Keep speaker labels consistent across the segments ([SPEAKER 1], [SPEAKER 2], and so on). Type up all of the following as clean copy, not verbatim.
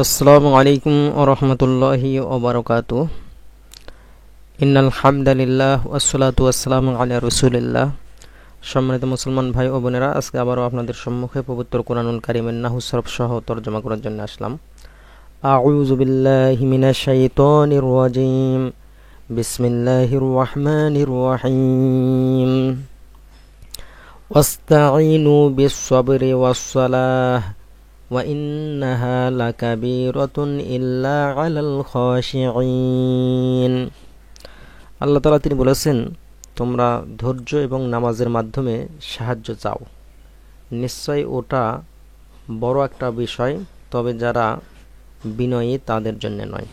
[SPEAKER 1] আসসালামু আলাইকুম ওয়া রাহমাতুল্লাহি ওয়া বারাকাতুহু। ইন্নাল হামদালিল্লাহ ওয়াসসালাতু ওয়াসসালামু আলা রাসূলিল্লাহ। সম্মানিত মুসলমান ভাই ও বোনেরা, আজকে আবারও আপনাদের সম্মুখে পবিত্র কোরআনুল কারীমের নাহু সরফ সহ তরজমা করার জন্য আসলাম। আউযু বিল্লাহি মিনাশ শাইতানির রাজীম। বিসমিল্লাহির রহমানির রহিম। ওয়াস্তাঈনু বিস-সাবরি ওয়াস-সালাহ ওয়া ইন্নাহা লাকাবীরাতুন ইল্লা আলাল খাশিঈন। আল্লাহ তাআলা তিনি বলেছেন, তোমরা ধৈর্য এবং নামাজের মাধ্যমে সাহায্য চাও, নিশ্চয় ওটা বড় একটা বিষয়, তবে যারা বিনয়ী তাদের জন্য নয়।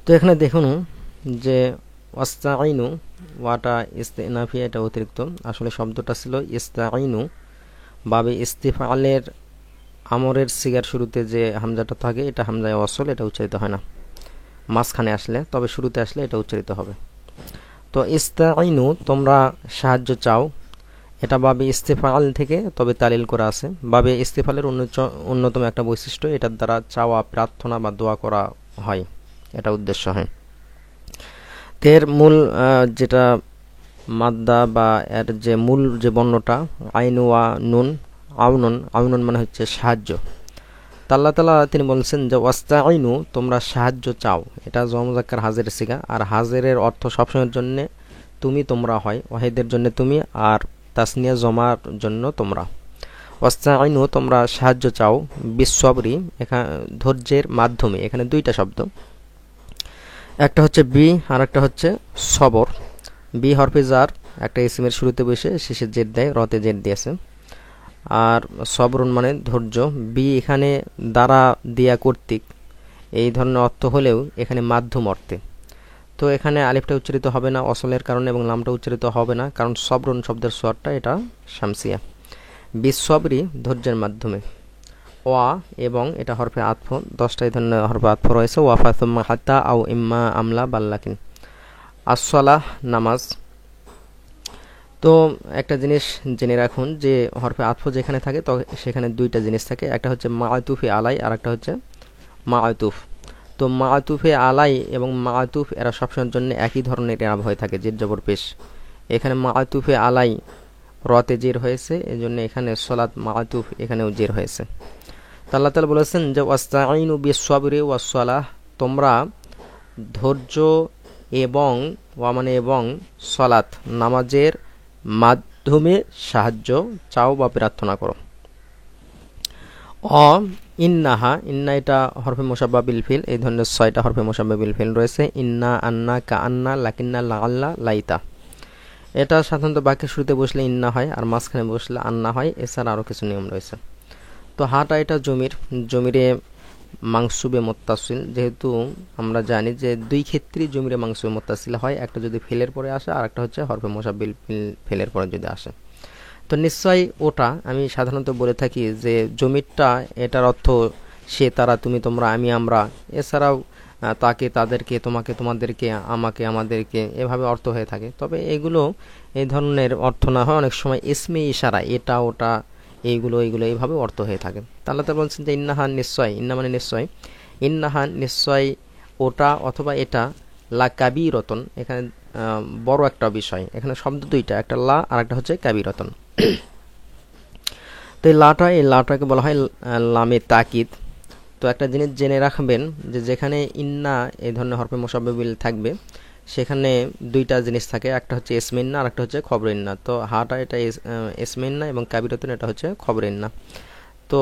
[SPEAKER 1] তো এখানে দেখুন যে ওয়াস্তাঈনু ওয়াটা ইস্তিনাফি, এটা অতিরিক্ত। আসলে শব্দটা ছিল ইস্তাঈনু, বাবে ইস্তিফালের আমরের সিগার শুরুতে যে হামজাটা থাকে এটা হামজায় ওয়াসল, এটা উচ্চারিত হয় না মাঝখানে আসলে, তবে শুরুতে আসলে এটা উচ্চারিত হবে। তো ইস্তাঈনু তোমরা সাহায্য চাও, এটা বাবে ইস্তিফাল থেকে তবে তালিল করা আছে। বাবে ইস্তিফালের অন্যতম একটা বৈশিষ্ট্য, এটার দ্বারা চাওয়া, প্রার্থনা বা দোয়া করা হয়, এটা উদ্দেশ্য হয়। এর মূল যেটা মাদ্দা বা এর যে মূল যে বর্ণটা আইনু ওয়া নুন, আউনুন, আউনুন মানে হচ্ছে সাহায্য। আল্লাহ তাআলা তিনি বলছেন যে ওয়াস্তাঈনু তোমরা সাহায্য চাও, এটা মুযাক্কার হাজিরের সিগা। আর হাজিরের অর্থ সবসময়ের জন্য তুমি তোমরা হয়, ওয়াহিদের জন্য তুমি, আর তাসনিয়া জমার জন্য তোমরা। ওয়াস্তাঈনু তোমরা সাহায্য চাও, বিস-সাবরি এখানে ধৈর্যের মাধ্যমে। এখানে দুইটা শব্দ, একটা হচ্ছে বি আর একটা হচ্ছে সবর। বি হরফে জার, একটা ইসমের শুরুতে বসে শেষে জেদ দেয়, রতে জেদ দিয়েছে। আর সবরুন মানে ধৈর্য। বি এখানে দ্বারা দিয়া কর্তৃক এই ধরনের অর্থ হলেও এখানে মাধ্যম অর্থে। তো এখানে আলিফটা উচ্চারিত হবে না অসলের কারণে, এবং লামটা উচ্চারিত হবে না কারণ সবরুন শব্দের স্বরটা এটা শামসিয়া। বিস-সবরি ধৈর্যের মাধ্যমে। ওয়া এবং এটা হরফে আতফ, 10টাই ধরনের হরফে আতফ রয়েছে। ওয়াফা সুম্মা হাত্তা আও ইম্মা আমলা বাল্লাকিন। আসসালাহ নামাজ। তো একটা জিনিস জেনে রাখুন যে হরফে আতফ যেখানে থাকে তো সেখানে দুইটা জিনিস থাকে, একটা হচ্ছে মাআতুফে আলাই আর একটা হচ্ছে মাআতুফ। তো মাআতুফে আলাই এবং মাআতুফ এরা সবসময়ের জন্য একই ধরনের এরাব হয়ে থাকে, জের জবর পেশ। এখানে মাআতুফে আলাই রতে জের হয়েছে, এজন্য এখানে সলাত মাআতুফ এখানেও জের হয়েছে। তো আল্লাহ তাআলা বলেছেন যে ওয়াস্তাঈনু বিস-সাবরি ওয়াস-সালাহ, তোমরা ধৈর্য এবং ওয়া মানে এবং সলাত নামাজের মাধ্যমে সাহায্য চাও বা প্রার্থনা করো। অ ইন্নাহা, ইন্না এটা হরফে মুসাব্বা বিল ফিল, এই ধরনের 6টা হরফে মুসাব্বা বিল ফিল রয়েছে। ইন্না, আন্না, কাআন্না, লাকিন্না, লাআল্লা, লাইতা। এটা সাধারণত বাক্যের শুরুতে বসলে ইন্না হয় আর মাঝখানে বসলে আন্না হয়, এছাড়া আরও কিছু নিয়ম রয়েছে। তো হাটা এটা জমিরে মাংসুবে মুত্তাসিল, যেহেতু আমরা জানি যে দুই ক্ষেত্রেই জমিরে মাংসুবে মুত্তাসিল হয়, একটা যদি ফেলের পরে আসে আর একটা হচ্ছে হরফে মুসাব্বিল ফেলের পরে যদি আসে। তো নিশ্চয়ই ওটা আমি সাধারণত বলে থাকি যে জমিরটা, এটার অর্থ সে, তারা, তুমি, তোমরা, আমি, আমরা, এছাড়াও তাকে, তাদেরকে, তোমাকে, তোমাদেরকে, আমাকে, আমাদেরকে, এভাবে অর্থ হয়ে থাকে। তবে এগুলো এই ধরনের অর্থ না হয়, অনেক সময় ইসমে ইশারা, এটা ওটা, এইগুলো এইভাবে অর্থ হয়ে থাকে। তাহলে তো বলছেন যে ইন্নাহান নিশ্চয়, ইন্না মানে নিশ্চয়, ইন্নাহান নিশ্চয় ওটা অথবা এটা, লা কাবীরাতুন এখানে বড় একটা বিষয়। এখানে শব্দ দুইটা, একটা লা আর একটা হচ্ছে কাবীরাতুন। তো এই লাটাকে বলা হয় লামে তাকিদ। তো একটা জিনিস জেনে রাখবেন যে যেখানে ইন্না এই ধরনের হরফে মুসাব্বিল থাকবে সেখানে দুইটা জিনিস থাকে, একটা হচ্ছে ইসমে ইন্না আর একটা হচ্ছে খবরে ইন্না। তো হাটা এটা ইসমে ইন্না এবং কাবীরাতুন এটা হচ্ছে খবরে ইন্না। তো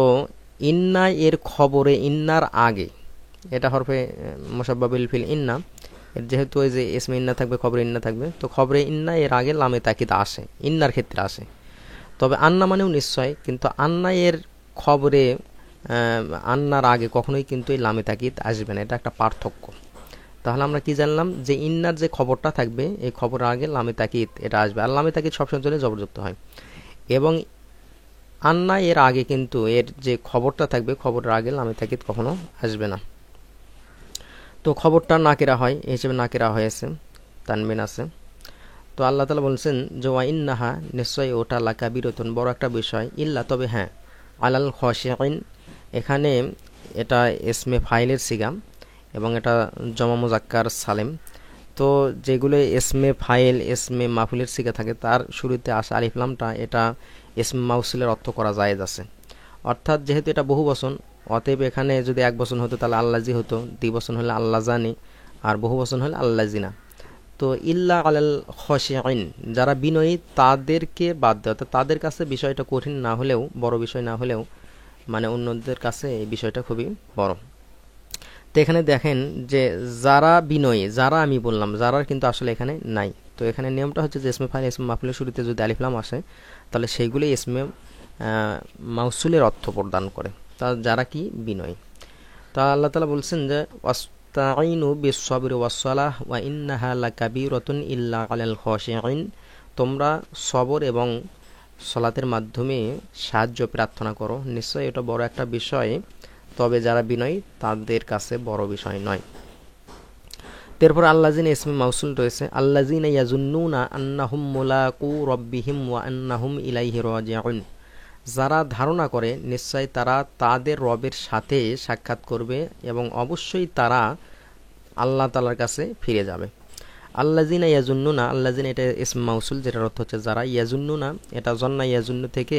[SPEAKER 1] ইন্না এর খবরে ইন্নার আগে, এটা হরফে মুসাব্বিল ফিল ইন্না, যেহেতু ওই যে ইসমে ইন্না থাকবে, খবরে ইন্না থাকবে, তো খবরে ইন্না এর আগে লামে তাকিদ আসে, ইন্নার ক্ষেত্রে আসে। তবে আন্না মানেও নিশ্চয়, কিন্তু আন্না এর খবরে আন্নার আগে কখনোই কিন্তু এই লামে তাকিদ আসবে না, এটা একটা পার্থক্য। তাহলে আমরা কি জানলাম যে ইন্নার যে খবরটা থাকবে এই খবরের আগে লামে তাকিদ এটা আসবে, আর লামে তাকিদ সবসময় জন্য জবরযুক্ত হয়। এবং আন্না এর আগে কিন্তু এর যে খবরটা থাকবে খবরের আগে লামে তাকিদ কখনো আসবে না। তো খবরটা নাকিরা হয়, এই হিসেবে নাকিরা হয়েছে, তানবিন আছে। তো আল্লাহ তাআলা বলছেন যে ওয়া ইন্নাহা নিশ্চয়ই ওটা লাকাবীরাতুন বড় একটা বিষয়, ইল্লা তবে হ্যাঁ, আলাল খাশিঈন এখানে এটা ইসমে ফাইলের সিগা এবং এটা জমা মুজাক্কার সালেম। তো যেগুলো ইসমে ফাইল ইসমে মাফুলের সিগা থাকে তার শুরুতে আসা আলিফ লামটা এটা ইসমে মাউসুলের অর্থ করা জায়েজ আছে। অর্থাৎ যেহেতু এটা বহু বচন, অতএব এখানে যদি এক বচন হতো তাহলে আল্লাজি হতো, দ্বি বচন হলে আল্লাহ জানি, আর বহু বচন হলে আল্লাহ জিনা। তো ইল্লা আলাল খশিঈন, যারা বিনয়ী তাদেরকে বাদ দেওয়া, অর্থাৎ তাদের কাছে বিষয়টা কঠিন না হলেও, বড় বিষয় না হলেও, মানে অন্যদের কাছে এই বিষয়টা খুবই বড়। তো এখানে দেখেন যে যারা বিনয়ী, যারা আমি বললাম, যারার কিন্তু আসলে এখানে নাই। তো এখানে নিয়মটা হচ্ছে যে ইসমে ফাইল ইসমে মাফুলের শুরুতে যদি আলিফ লাম আসে তাহলে সেইগুলোই ইসমে মাউসুলের অর্থ প্রদান করে, তা যারা কি বিনয়ী। তা আল্লাহ তাআলা বলছেন যে ওয়াস্তাঈনু বিস-সাবরি ওয়াস-সালাহ ওয়া ইন্নাহা লাকাবীরাতুন ইল্লা আলাল খাশিঈন, তোমরা সবর এবং সলাতের মাধ্যমে সাহায্য প্রার্থনা করো, নিশ্চয় এটা বড় একটা বিষয়, তবে যারা বিনয়ী তাদের কাছে বড় বিষয় নয়। তারপর আল্লাযিনা ইসমে মাউসুল রয়েছে, আল্লাযিনা ইয়াজুন্নুনা আন্নাহুম মুলাকু রাব্বিহিম ওয়া আন্নাহুম ইলাইহি রাজিউন, যারা ধারণা করে নিশ্চয় তারা তাদের রবের সাথে সাক্ষাৎ করবে এবং অবশ্যই তারা আল্লাহ তাআলার কাছে ফিরে যাবে। আল্লাযিনা ইয়াজুন্নুনা, আল্লাযিনা এটা ইসম মাউসুল, যেটার অর্থ হচ্ছে যারা। ইয়াজুন্নুনা এটা জন্না ইয়াজুন্নু থেকে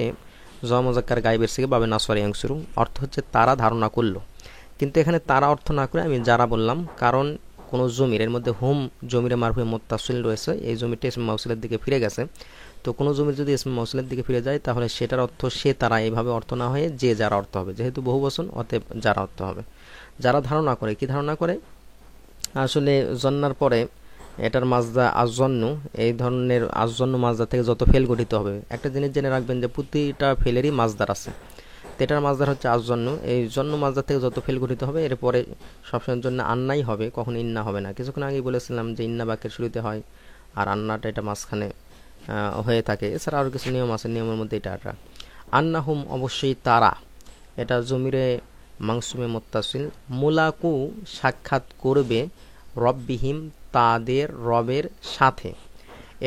[SPEAKER 1] জ মুজাক্কার গায়বের থেকে বাবে নাসওয়ারি অংশরু, অর্থ হচ্ছে তারা ধারণা করলো। কিন্তু এখানে তারা অর্থ না করে আমি যারা বললাম, কারণ কোনো জমির এর মধ্যে হুম জমিরে মারফুয়ে মুত্তাসিল রয়েছে, এই জমিটা ইসম মাউসুলের দিকে ফিরে গেছে। তো কোনো জমির যদি ইসম মাউসুলের দিকে ফিরে যায় তাহলে সেটার অর্থ সে তারা এইভাবে অর্থ না হয়ে যে যারা অর্থ হবে, যেহেতু বহু বচন অতএব যারা অর্থ হবে। যারা ধারণা করে, কি ধারণা করে, আসলে জন্নার পরে এটার মাজদা আজন্নু, এই ধরনের আজন্নু মাজদা থেকে যত ফেল গঠিত হবে, একটা জিনিস জেনে রাখবেন যে প্রতিটা ফেলেরই মাজদার আছে। তো এটার মাজদার হচ্ছে আজন্নু, এই জন্য মাজদা থেকে যত ফেল গঠিত হবে এরপরে সবসময়ের জন্য আন্নাই হবে, কখনো ইন্না হবে না। কিছুক্ষণ আগেই বলেছিলাম যে ইন্না বাক্যের শুরুতে হয় আর আন্নাটা এটা মাঝখানে হয়ে থাকে। এছাড়া আরও কিছু নিয়ম আছে, নিয়মের মধ্যে এটা একটা আন্নাহুম অবশ্যই তারা, এটা জমিরে মাংসুমে মুত্তাসিল, মুলাকু সাক্ষাৎ করবে, রব্বিহিম তাদের রবের সাথে।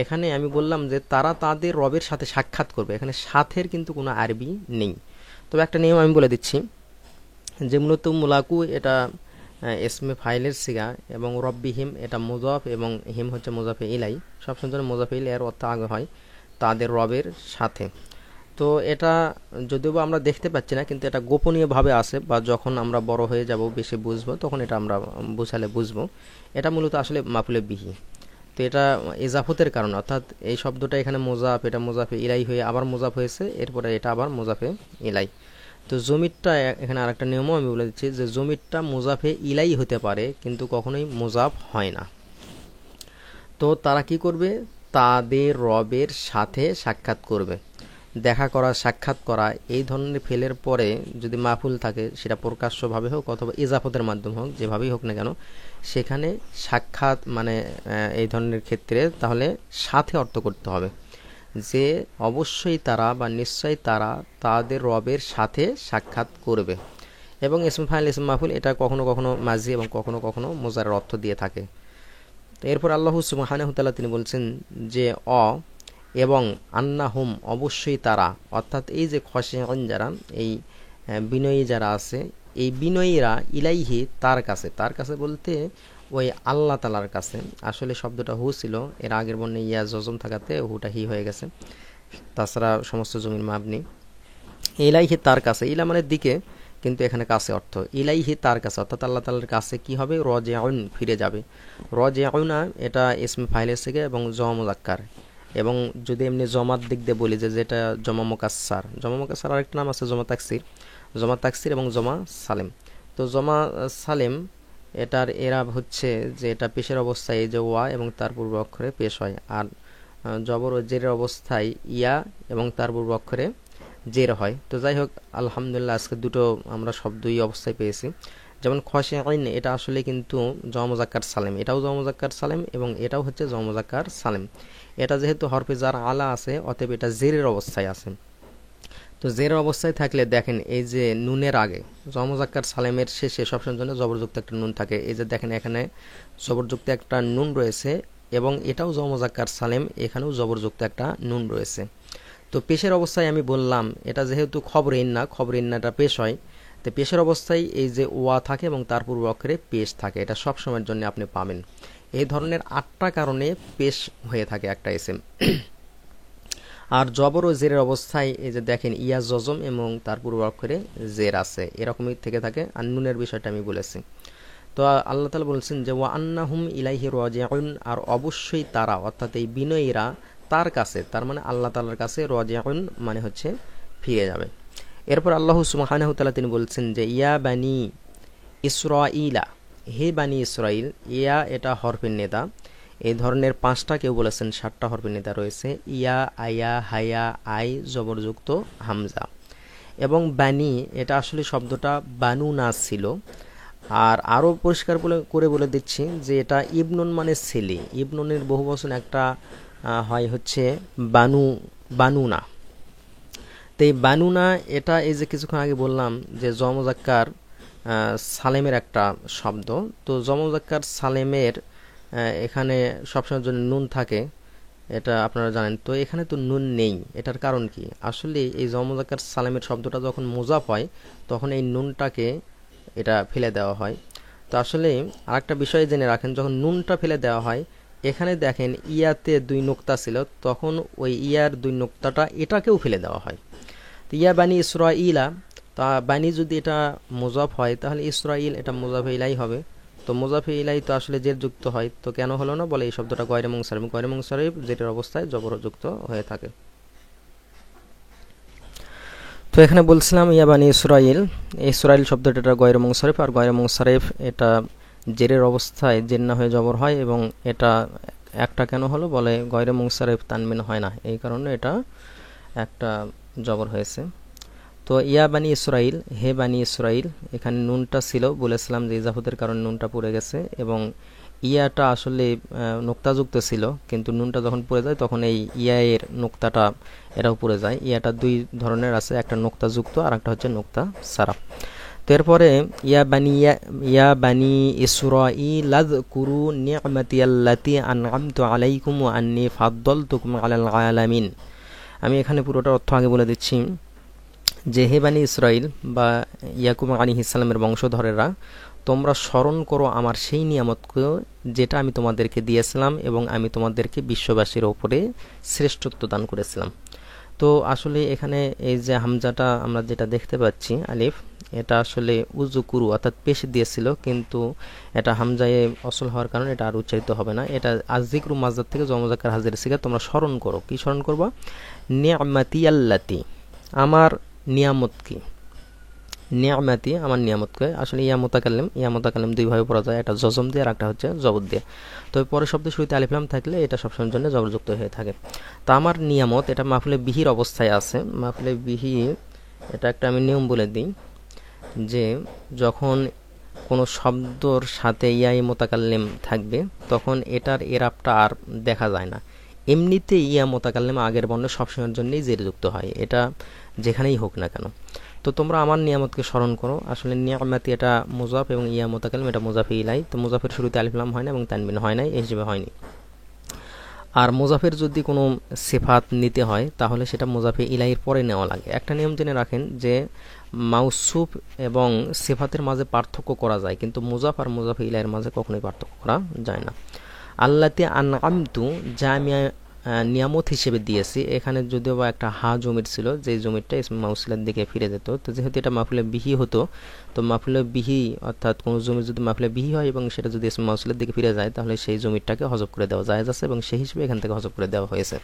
[SPEAKER 1] এখানে আমি বললাম যে তারা তাদের রবের সাথে সাক্ষাৎ করবে, এখানে সাথের কিন্তু কোনো আরবি নেই। তবে একটা নিয়ম আমি বলে দিচ্ছি যে মূলত মুলাকু এটা ইসমে ফাইলের সিগা এবং রব্বিহিম এটা মুজাফ এবং হিম হচ্ছে মুজাফে ইলাই, সবসময় জন্য মুজাফে ইলাই এর অর্থ আগে হয় তাদের রবের সাথে। তো এটা যদিও আমরা দেখতে পাচ্ছি না, কিন্তু এটা গোপনীয়ভাবে আছে, বা যখন আমরা বড় হয়ে যাব বেশি বুঝবো তখন এটা আমরা বুঝালে বুঝবো। এটা মূলত আসলে মাফুলে বিহি। তো এটা ইজাফতের কারণে, অর্থাৎ এই শব্দটা এখানে মুজাফ, এটা মুজাফে ইলাই হয়ে আবার মুজাফ হয়েছে, এরপরে এটা আবার মুজাফে ইলাই। তো জমিরটা এখানে আরেকটা নিয়মও আমি বলে দিচ্ছি যে জমিরটা মুজাফে ইলাই হতে পারে কিন্তু কখনোই মুজাফ হয় না। তো তারা কি করবে, তাদের রবের সাথে সাক্ষাৎ করবে। দেখা করা, সাক্ষাৎ করা, এই ধরনের ফেলের পরে যদি মাফুল থাকে সেটা প্রকাশ্যভাবে হোক অথবা ইজাফতের মাধ্যমে হোক, যেভাবেই হোক না কেন, সেখানে সাক্ষাৎ মানে এই ধরনের ক্ষেত্রে তাহলে সাথে অর্থ করতে হবে যে অবশ্যই তারা বা নিশ্চয়ই তারা তাদের রবের সাথে সাক্ষাৎ করবে। এবং ইসম ফাইল ইসম মাফুল এটা কখনো কখনো মাজি এবং কখনো কখনো মুজারের অর্থ দিয়ে থাকে। তো এরপর আল্লাহ সুবহানাহু ওয়া তাআলা তিনি বলছেন যে এবং আন্নাহুম অবশ্যই তারা, অর্থাৎ এই যে খশিঈন যারা, এই বিনয়ী যারা আছে, এই বিনয়ীরা ইলাইহি তার কাছে, তার কাছে বলতে ওই আল্লাহ তাআলার কাছে। আসলে শব্দটা হু ছিল, এর আগের বর্ণে ইয়া জজম থাকাতে হুটা হি হয়ে গেছে, তাছাড়া সমস্ত জমির মাবনি। ইলাইহি তার কাছে, ইলা মানে দিকে, কিন্তু এখানে কাছে অর্থ, ইলাইহি তার কাছে, অর্থাৎ আল্লাহ তাআলার কাছে কি হবে, রাজিউন ফিরে যাবে। রাজিউনা এটা ইসমে ফাইলের থেকে এবং জমা মুজাক্কার, এবং যদি এমনি জমার দিক দিয়ে বলি যে যেটা জমা মুকাসসার, জমা মুকাসসার আরেকটা নাম আছে জমা তাকসির, জমা তাকসির এবং জমা সালেম। তো জমা সালেম এটার এরা হচ্ছে যে এটা পেশের অবস্থায় এই যে ওয়া এবং তার পূর্ব অক্ষরে পেশ হয়, আর জবর ও জেরের অবস্থায় ইয়া এবং তার পূর্ব অক্ষরে জের হয়। তো যাই হোক, আলহামদুলিল্লাহ আজকে দুটো আমরা শব্দই অবস্থায় পেয়েছি। যেমন খশিঈন এটা আসলে কিন্তু জমা মুজাক্কার সালেম, এটাও জমা মুজাক্কার সালেম এবং এটাও হচ্ছে জমা মুজাক্কার সালেম। এটা যেহেতু হরফে জার আলা আছে অতএব এটা জেরের অবস্থায় আছে। তো জেরের অবস্থায় থাকলে দেখেন এই যে নুনের আগে জমা মুজাক্কার সালেমের শেষে সবসময় জন্য জবরযুক্ত একটা নুন থাকে, এই যে দেখেন এখানে জবরযুক্ত একটা নুন রয়েছে এবং এটাও জমা মুজাক্কার সালেম, এখানেও জবরযুক্ত একটা নুন রয়েছে। তো পেশের অবস্থায় আমি বললাম এটা যেহেতু খবর ইন্না, খবর ইন্নাটা পেশ হয়, তো পেশের অবস্থায় এই যে ওয়া থাকে এবং তার পূর্ব অক্ষরে পেশ থাকে, এটা সব সময়ের জন্য আপনি পাবেন। এই ধরনের 8টা কারণে পেশ হয়ে থাকে একটা ইসিম। আর জবর ও জেরের অবস্থায় এই যে দেখেন ইয়া জজম এবং তার পূর্ব অক্ষরে জের আছে, এরকমই থেকে থাকে। আর নুনের বিষয়টা আমি বলেছি। তো আল্লাহ তাআলা বলছেন যে ওয়া আন্নাহুম ইলাইহি রাজিউন, আর অবশ্যই তারা অর্থাৎ এই বিনয়ীরা তার কাছে, তার মানে আল্লাহ তাআলার কাছে, রাজিউন মানে হচ্ছে ফিরে যাবে। এরপর আল্লাহ সুবহানাহু ওয়া তাআলা তিনি বলছেন যে ইয়া বানি ইসরাঈলা, হে বানি ইসরাইল। ইয়া এটা হরফের নেদা। এই ধরনের 5টা, কেউ বলেছেন 7টা হরফের নেদা রয়েছে। ইয়া, আয়া, হায়া, আই জবরযুক্ত হামজা। এবং বানি এটা আসলে শব্দটা বানু নাস ছিল। আর আরও পরিষ্কার করে বলে দিচ্ছি যে এটা ইবনুন মানে ছেলে, ইবনুনের বহুবচন একটা হয় হচ্ছে বানু, বানুনা। তো এই বানুনা এটা এই যে কিছুক্ষণ আগে বললাম যে জমজাক্কার সালেমের একটা শব্দ। তো জমজাক্কার সালেমের এখানে সবসময়ের জন্য নুন থাকে, এটা আপনারা জানেন। তো এখানে তো নুন নেই, এটার কারণ কি? আসলে এই জমজাক্কার সালেমের শব্দটা যখন মুজাফ হয় তখন এই নুনটাকে এটা ফেলে দেওয়া হয়। তো আসলে আরেকটা বিষয় জেনে রাখেন, যখন নুনটা ফেলে দেওয়া হয়, এখানে দেখেন ইয়াতে 2 নোক্তা ছিল, তখন ওই ইয়ার 2 নোক্তাটা এটাকেও ফেলে দেওয়া হয়। তো ইয়া বানি ইসরাঈলা, তা বানি যদি এটা মুজাফ হয় তাহলে ইসরাঈল এটা মুজাফে ইলাই হবে। তো মুজাফে ইলাই তো আসলে জের যুক্ত হয়, তো কেন হলো না? বলে এই শব্দটা গয়রে মুনসারিফ, গয়রে মুনসারিফ জেরের অবস্থায় জবর যুক্ত হয়ে থাকে। তো এখানে বলছিলাম ইয়া বানি ইসরাঈল, ইসরাঈল শব্দটা এটা গয়রে মুনসারিফ, আর গয়রে মুনসারিফ এটা জেরের অবস্থায় জের না হয়ে জবর হয়। এবং এটা একটা কেন হলো? বলে গয়রে মুনসারিফ তানবিন হয় না, এই কারণে এটা একটা জবর হয়েছে। তো ইয়া বানি ইসরাঈল, হে বানি ইসরাঈল, এখানে নুনটা ছিল, বলেছিলাম যে ইজাফতের কারণে নুনটা পড়ে গেছে। এবং ইয়াটা আসলে নোক্তাযুক্ত ছিল, কিন্তু নুনটা যখন পড়ে যায় তখন এই ইয়া এর নোক্তাটা এটাও পড়ে যায়। ইয়াটা 2 ধরনের আছে, একটা নোক্তাযুক্ত আর একটা হচ্ছে নোক্তা সারা। তো এরপরে ইয়া বানি ইসরাঈল আযকুরু নি'মাতিয়াল্লাতী আন'আমতু আলাইকুম ওয়া আন্নী ফাদ্দালতুকুম আলাল আলামিন। আমি এখানে পুরোটা অর্থ আগে বলে দিচ্ছি যে হে বানি ইসরাঈল বা ইয়াকুব আলাইহিস সালামের বংশধরেরা, তোমরা স্মরণ করো আমার সেই নিয়ামতকে যেটা আমি তোমাদেরকে দিয়েছিলাম এবং আমি তোমাদেরকে বিশ্ববাসীর ওপরে শ্রেষ্ঠত্ব দান করেছিলাম। তো আসলে এখানে এই যে হামজাটা আমরা যেটা দেখতে পাচ্ছি আলিফ, এটা আসলে উযকুরু অর্থাৎ পেশ দিয়েছিল, কিন্তু এটা হামজায়ে অসল হওয়ার কারণে এটা আর উচ্চারিত হবে না। এটা আজিকরু মাজদার থেকে জমজাক্কার হাজির সিগা। তোমরা স্মরণ করো, কি স্মরণ করবা? নি'মাতিয়াল্লাতী, আমার নিয়ামত কি? নিয়ামতি আমার নিয়ামতকে। আসলে ইয়া মুতাকাল্লিম 2 ভাবে পড়া যায়, একটা জজম দিয়ে আর একটা হচ্ছে জবর দিয়ে। তো পরের শব্দের শুরুতে আলিফ লাম থাকলে এটা সবসময়ের জন্য জবরযুক্ত হয়ে থাকে। তা আমার নিয়ামত এটা মাফুলে বিহির অবস্থায় আছে। মাফুলে বিহি এটা একটা আমি নিয়ম বলে দিই যে যখন কোনো শব্দর সাথে ইয়া মুতাকাল্লিম থাকবে তখন এটার এরাবটা আর দেখা যায় না। এমনিতে ইয়া মুতাকাল্লিম আগের বর্ণ সবসময়ের জন্যই জের যুক্ত হয়, এটা যেখানেই হোক না কেন। তো তোমরা আমার নিয়ামতকে স্মরণ করো। আসলে নিয়ামতি এটা মুজাফ এবং ইয়া মুতাকাল্লিম এটা মুজাফে ইলাই। তো মুজাফের শুরুতে আলিফ লাম হয় না এবং তানবিন হয় নাই, এই হিসেবে হয়নি। আর মুজাফের যদি কোনো সিফাত নিতে হয় তাহলে সেটা মুজাফে ইলাইয়ের পরে নেওয়া লাগে। একটা নিয়ম জেনে রাখেন যে মাউসুফ এবং সিফাতের মাঝে পার্থক্য করা যায়, কিন্তু মুজাফ আর মুজাফে ইলাইয়ের মাঝে কখনোই পার্থক্য করা যায় না। আল্লাতে আনআমতু, যা আমি নিয়ামত হিসেবে দিয়েছি, এখানে যদিও বা একটা হা জমির ছিল, যে জমিরটা ইসমে মাউসুলের দিকে ফিরে যেত। তো যেহেতু এটা মাফুলে বিহি হতো, তো মাফুলে বিহি অর্থাৎ কোনো জমির যদি মাফুলে বিহি হয় এবং সেটা যদি ইসমে মাউসুলের দিকে ফিরে যায় তাহলে সেই জমিরটাকে হজব করে দেওয়া জায়েজ আছে এবং সেই হিসেবে এখান থেকে হজব করে দেওয়া হয়েছে।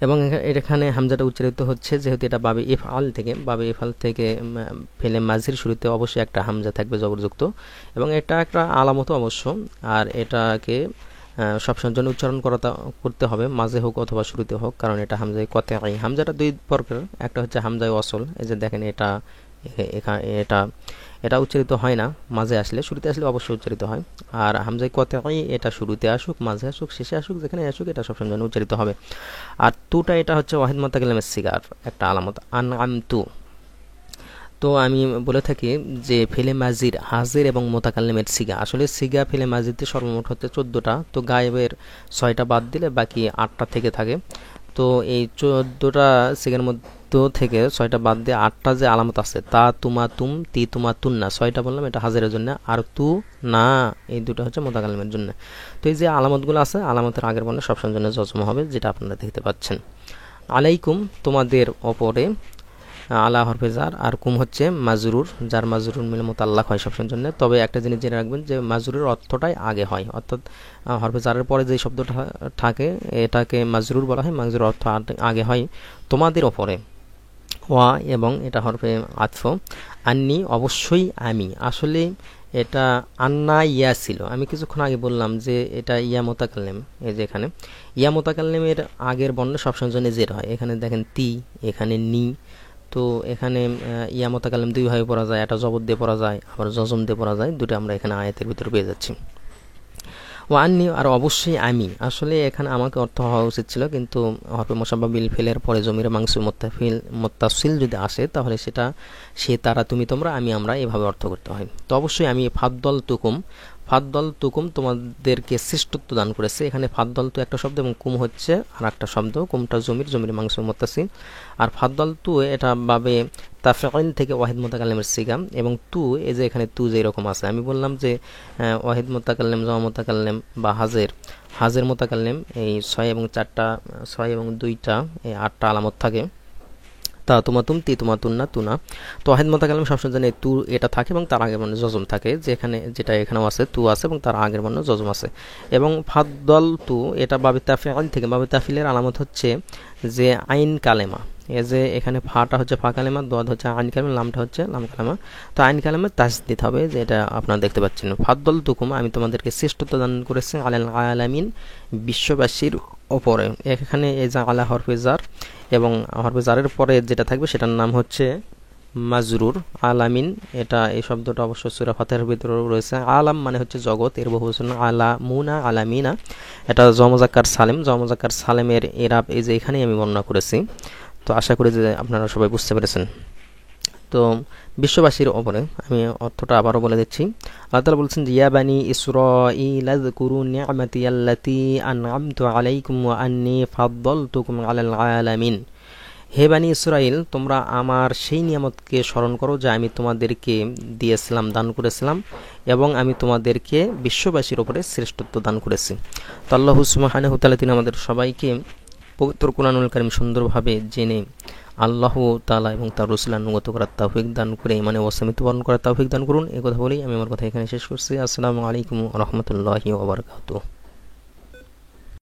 [SPEAKER 1] এবং এখানে হামজাটা উচ্চারিত হচ্ছে যেহেতু এটা বাবে ইফআল থেকে ফেলে মাঝির শুরুতে অবশ্যই একটা হামজা থাকবে জবরযুক্ত, এবং এটা একটা আলামত অবশ্য। আর এটাকে সবসময়ের জন্য উচ্চারণ করতে হবে, মাঝে হোক অথবা শুরুতে হোক, কারণ এটা হামজায় কতাই। হামজাটা 2 প্রকার, একটা হচ্ছে হামজায় ওয়াসল, এই যে দেখেন এটা এটা এটা উচ্চারিত হয় না মাঝে আসলে, শুরুতে আসলে অবশ্যই উচ্চারিত হয়। আর হামজায় কতাই এটা শুরুতে আসুক, মাঝে আসুক, শেষে আসুক, যেখানে আসুক এটা সবসময়ের জন্য উচ্চারিত হবে। আর তুটা এটা হচ্ছে ওয়াহিদ মুতাকাল্লিমের সিগার একটা আলামত, আনআমতু। তো আমি বলে থাকি যে ফেলে মাজির হাজির এবং মোতাকাল্লিমের সিগা, আসলে সিগা ফেলে মাজিরতে সর্বমোট হচ্ছে 14টা। তো গায়েবের 6টা বাদ দিলে বাকি 8টা থেকে থাকে। তো তো এই 14টা সিগার মধ্যে থেকে 6টা বাদ দিয়ে 8টা যে আলামত আছে, তা তুমা তুম তি তুমা তুন না, 6টা বললাম এটা হাজিরের জন্য, আর তু না এই দুটো হচ্ছে মুতাকাল্লিমের জন্য। তো এই যে আলামতগুলো আছে, আলামতের আগের বর্ণে সবসময় জন্য জজম হবে, যেটা আপনারা দেখতে পাচ্ছেন। আলাইকুম তোমাদের ওপরে, আলা হরফে জার, আর কুম হচ্ছে মাজরুর, যার মাজরুর মিলে মুতাল্লাক হয় সবসময়ের জন্য। তবে একটা জিনিস জেনে রাখবেন যে মাজরুরের অর্থটাই আগে হয়, অর্থাৎ হরফে জারের পরে যে শব্দটা থাকে এটাকে মাজরুর বলা হয়, মাজরুর অর্থ আগে হয়। তোমাদের ওপরে ওয়া, এবং এটা হরফে আতফ। আন্নি অবশ্যই আমি, আসলে এটা আন্না ইয়া ছিল, আমি কিছুক্ষণ আগে বললাম যে এটা ইয়া মোতাকাল্লিম। এই যে এখানে ইয়া মোতাকাল্লিমের আগের বর্ণ সবসময় জন্য জের হয়, এখানে দেখেন তি, এখানে নি। তো এখানে ইয়া মোতাকাল্লিম দুইভাবে পড়া যায়, এটা জবর দিয়ে পড়া যায়, আবার জজম দিয়ে পড়া যায়, দুটো আমরা এখানে আয়াতের ভিতরে পেয়ে যাচ্ছি। ও আন্নি, আর অবশ্যই আমি, আসলে এখানে আমাকে অর্থ হওয়া উচিত ছিল, কিন্তু হরফে মুসাব্বা বিল ফেলের পরে জমির মাংসুর মুত্তাসিল যদি আসে তাহলে সেটা সে, তারা, তুমি, তোমরা, আমি, আমরা এভাবে অর্থ করতে হয়। তো অবশ্যই আমি ফাদ্দল তুকুম তোমাদেরকে শ্রেষ্ঠত্ব দান করেছে। এখানে ফাদ্দল তু একটা শব্দ এবং কুম হচ্ছে আর একটা শব্দ, কুমটা জমির মাংসুর মুত্তাসিল, আর ফাদ্দল তু এটা বাবে তাফঈল থেকে ওয়াহিদ মুতাকাল্লিমের সিগা, এবং তু এই যে এখানে তু যেরকম আছে, আমি বললাম যে ওয়াহিদ মুতাকাল্লিম, জমা মুতাকাল্লিম বা হাজের মুতাকাল্লিম, এই 6 এবং 2টা এই 8টা আলামত থাকে, তা তোমা তুম তি তোমা তুন না তুনা। তো ওয়াহিদ মুতাকাল্লিম সবসময় জানে তু এটা থাকে এবং তার আগের বর্ণে জজম থাকে, যেটা এখানেও আছে, তু আছে এবং তার আগের বর্ণে জজম আছে। এবং ফাদ্দল তু এটা বাবে তাফঈল থেকে, বাবে তাফঈলের আলামত হচ্ছে যে আইন কালেমা, এই যে এখানে ফাটা হচ্ছে ফা কালেমা, দোয়াদ হচ্ছে আইন কালেমা, লামটা হচ্ছে লাম কালেমা। তো আইন কালেমা তাসদিদ হবে, যে এটা আপনারা দেখতে পাচ্ছেন। ফাদ্দল তুকুম, আমি তোমাদেরকে শ্রেষ্ঠত্ব দান করেছি, আলাল আলামিন, বিশ্ববাসীর ওপরে। এখানে এই যে আলা হরফে জার, এবং হরফে জারের পরে যেটা থাকবে সেটার নাম হচ্ছে মাজরুর। আলামিন, এটা এই শব্দটা অবশ্য সূরা ফাতিহার ভিতরে রয়েছে। আলাম মানে হচ্ছে জগৎ, এর বহুবচন আলামুনা, আলামিনা। এটা জমজাক্কার সালেমের এরাব এই যে এখানেই আমি বর্ণনা করেছি। তো আশা করি যে আপনারা সবাই বুঝতে পেরেছেন। তো বিশ্ববাসীর ওপরে আমি অর্থটা আবারও বলে দিচ্ছি। আল্লাহ তাআলা বলছেন যে ইয়া বানি ইসরাঈল আযকুরু নি'মাতি আল্লাতী আন'আমতু আলাইকুম ওয়া আন্নী ফাদ্দালতুকুম আলাল আলামিন। হে বানি ইসরাইল, তোমরা আমার সেই নিয়ামতকে স্মরণ করো যা আমি তোমাদেরকে দিয়েছিলাম, দান করেছিলাম, এবং আমি তোমাদেরকে বিশ্ববাসীর উপরে শ্রেষ্ঠত্ব দান করেছি। তো আল্লাহ সুবহানাহু ওয়া তাআলা তিনি আমাদের সবাইকে পবিত্র কুরআনুল কারীম সুন্দরভাবে জেনে আল্লাহ তাআলা এবং তার রাসূল আনুগত করার তৌফিক দান করে, মানে ওয়াসিমতুবরণ করার তৌফিক দান করুন। এই কথা বলেই আমি আমার কথা এখানে শেষ করছি। আসসালামু আলাইকুম ওয়া রাহমাতুল্লাহি ওয়া বারাকাতুহু।